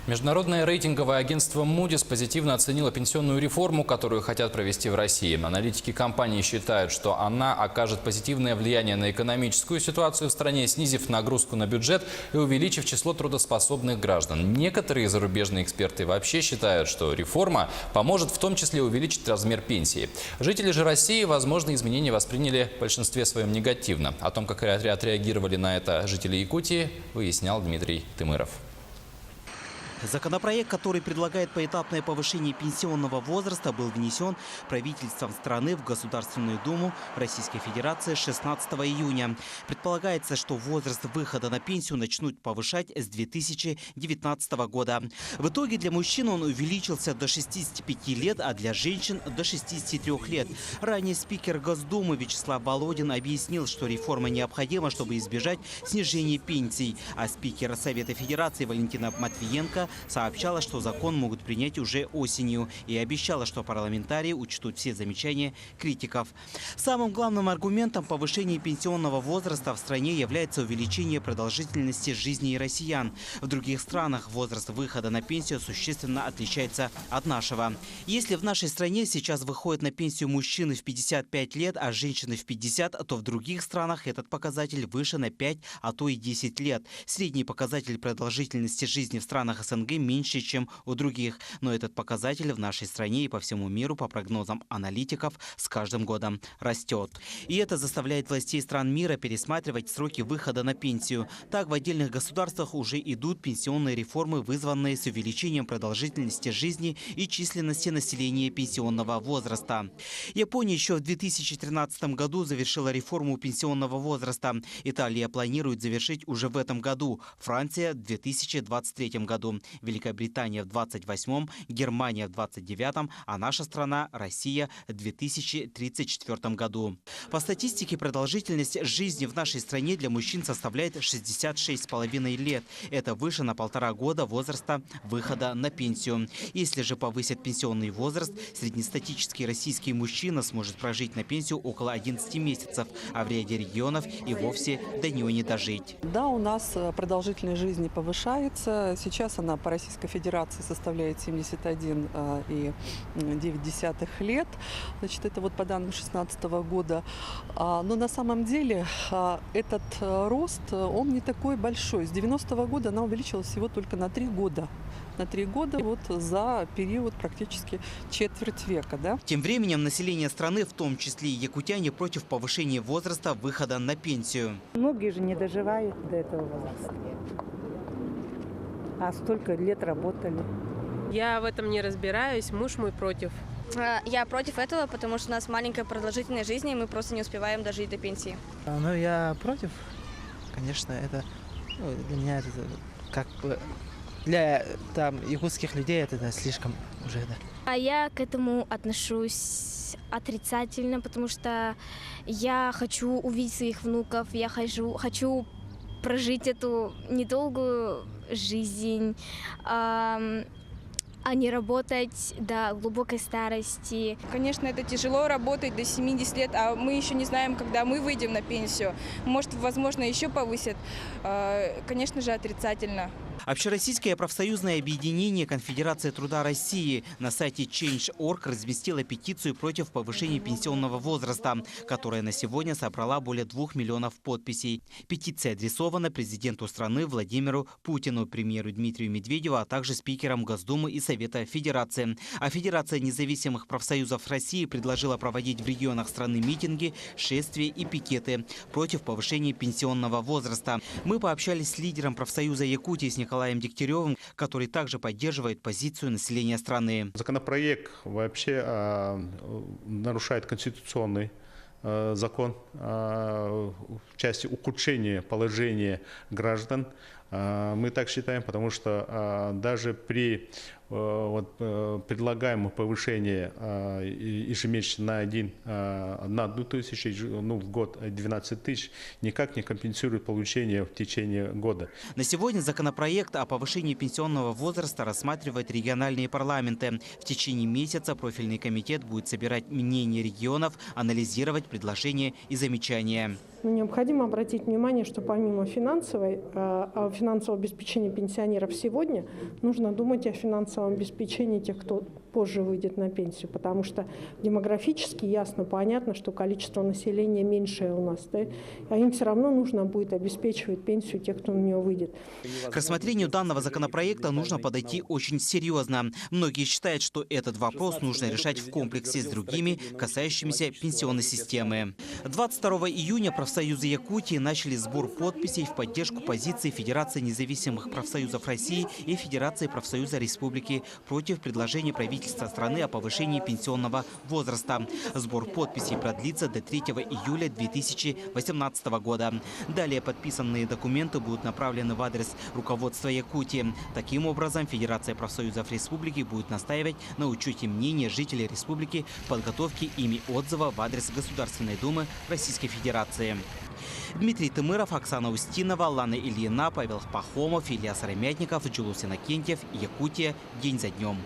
Международное рейтинговое агентство Moody's позитивно оценило пенсионную реформу, которую хотят провести в России. Аналитики компании считают, что она окажет позитивное влияние на экономическую ситуацию в стране, снизив нагрузку на бюджет и увеличив число трудоспособных граждан. Некоторые зарубежные эксперты вообще считают, что реформа поможет в том числе увеличить размер пенсии. Жители же России, возможно, изменения восприняли в большинстве своем негативно. О том, как отреагировали на это жители Якутии, выяснял Дмитрий Тымыров. Законопроект, который предлагает поэтапное повышение пенсионного возраста, был внесен правительством страны в Государственную Думу Российской Федерации 16 июня. Предполагается, что возраст выхода на пенсию начнут повышать с 2019 года. В итоге для мужчин он увеличился до 65 лет, а для женщин до 63 лет. Ранее спикер Госдумы Вячеслав Володин объяснил, что реформа необходима, чтобы избежать снижения пенсий. А спикер Совета Федерации Валентина Матвиенко сообщала, что закон могут принять уже осенью, и обещала, что парламентарии учтут все замечания критиков. Самым главным аргументом повышения пенсионного возраста в стране является увеличение продолжительности жизни россиян. В других странах возраст выхода на пенсию существенно отличается от нашего. Если в нашей стране сейчас выходят на пенсию мужчины в 55 лет, а женщины в 50, то в других странах этот показатель выше на 5, а то и 10 лет. Средний показатель продолжительности жизни в странах СНГ меньше, чем у других. Но этот показатель в нашей стране и по всему миру, по прогнозам аналитиков, с каждым годом растет. И это заставляет властей стран мира пересматривать сроки выхода на пенсию. Так, в отдельных государствах уже идут пенсионные реформы, вызванные с увеличением продолжительности жизни и численности населения пенсионного возраста. Япония еще в 2013 году завершила реформу пенсионного возраста. Италия планирует завершить уже в этом году. Франция – в 2023 году. Великобритания в 28-м, Германия в 29-м, а наша страна, Россия, в 2034 году. По статистике, продолжительность жизни в нашей стране для мужчин составляет 66,5 лет. Это выше на 1,5 года возраста выхода на пенсию. Если же повысят пенсионный возраст, среднестатический российский мужчина сможет прожить на пенсию около 11 месяцев, а в ряде регионов и вовсе до нее не дожить. Да, у нас продолжительность жизни повышается. Сейчас она по Российской Федерации составляет 71,9 лет. Значит, это вот по данным 2016 года. Но на самом деле этот рост, он не такой большой. С 90-го года она увеличилась всего только на 3 года. На 3 года вот за период практически четверть века. Да? Тем временем население страны, в том числе и якутяне, против повышения возраста выхода на пенсию. Многие же не доживают до этого возраста. А столько лет работали. Я в этом не разбираюсь, муж мой против. Я против этого, потому что у нас маленькая продолжительность жизни, и мы просто не успеваем дожить до пенсии. Ну, я против. Конечно, это для меня это как бы для якутских людей это слишком уже. Да. А я к этому отношусь отрицательно, потому что я хочу увидеть своих внуков, я хочу прожить эту недолгую жизнь, а не работать до глубокой старости. Конечно, это тяжело работать до 70 лет, а мы еще не знаем, когда мы выйдем на пенсию. Может, возможно, еще повысят. Конечно же, отрицательно. Общероссийское профсоюзное объединение «Конфедерация труда России» на сайте Change.org разместило петицию против повышения пенсионного возраста, которая на сегодня собрала более 2 миллионов подписей. Петиция адресована президенту страны Владимиру Путину, премьеру Дмитрию Медведеву, а также спикерам Госдумы и Совета Федерации. А Федерация независимых профсоюзов России предложила проводить в регионах страны митинги, шествия и пикеты против повышения пенсионного возраста. Мы пообщались с лидером профсоюза Якутии, с Николаем Дегтяревым, который также поддерживает позицию населения страны. Законопроект вообще нарушает конституционный закон в части ухудшения положения граждан. Мы так считаем, потому что даже при предлагаемом повышении ежемесячно на 1 тысячу, в год 12 тысяч, никак не компенсирует получение в течение года. На сегодня законопроект о повышении пенсионного возраста рассматривают региональные парламенты. В течение месяца профильный комитет будет собирать мнения регионов, анализировать предложения и замечания. Но необходимо обратить внимание, что помимо финансового обеспечения пенсионеров сегодня, нужно думать о финансовом обеспечении тех, кто позже выйдет на пенсию, потому что демографически ясно, понятно, что количество населения меньшее у нас, да, а им все равно нужно будет обеспечивать пенсию тех, кто на нее выйдет. К рассмотрению данного законопроекта нужно подойти очень серьезно. Многие считают, что этот вопрос нужно решать в комплексе с другими, касающимися пенсионной системы. 22 июня профсоюзы Якутии начали сбор подписей в поддержку позиции Федерации независимых профсоюзов России и Федерации профсоюза Республики против предложения правительства страны о повышении пенсионного возраста. Сбор подписей продлится до 3 июля 2018 года. Далее подписанные документы будут направлены в адрес руководства Якутии. Таким образом, Федерация профсоюзов Республики будет настаивать на учете мнения жителей республики в подготовке ими отзыва в адрес Государственной Думы Российской Федерации. Дмитрий Тымыров, Оксана Устинова, Лана Ильина, Павел Пахомов, Илья Сыромятников, Джулус Иннокентьев, Якутия. День за днем.